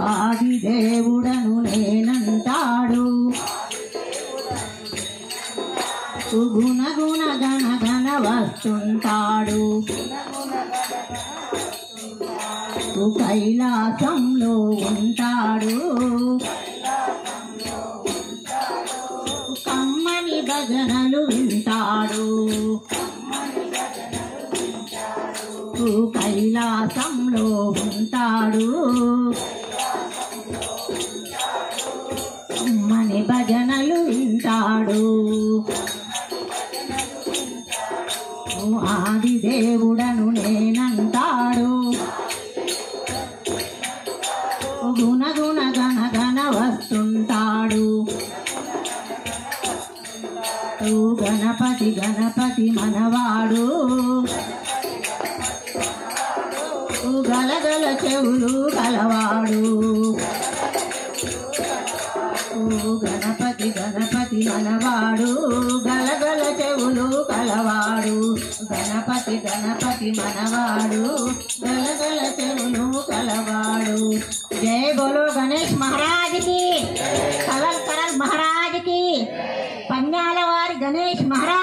ఆది దేవుడను నేనంటాడు గుణ గుణ గణ గణ వస్తుంటాడు కైలాసంలో ఉంటాడు కమ్మని భజనలు వింటాడు కైలాసంలో ఉంటాడు కమ్మని భజనలు వింటాడు ఆది దేవుడను నేనంటాడు గుణ గుణ గణ గణ వస్తుంటాడు గణపతి గణపతి మనవాడు గలగల చెవులు కలవాడు గణపతి గణపతి మనవాడు గలగల చెవులు కలవాడు గణపతి గణపతి మనవాడు గలగల చెవులు కలవాడు జై బోలో గణేష్ महाराज की कलल करल महाराज की पन्याल वारी गणेश महाराज।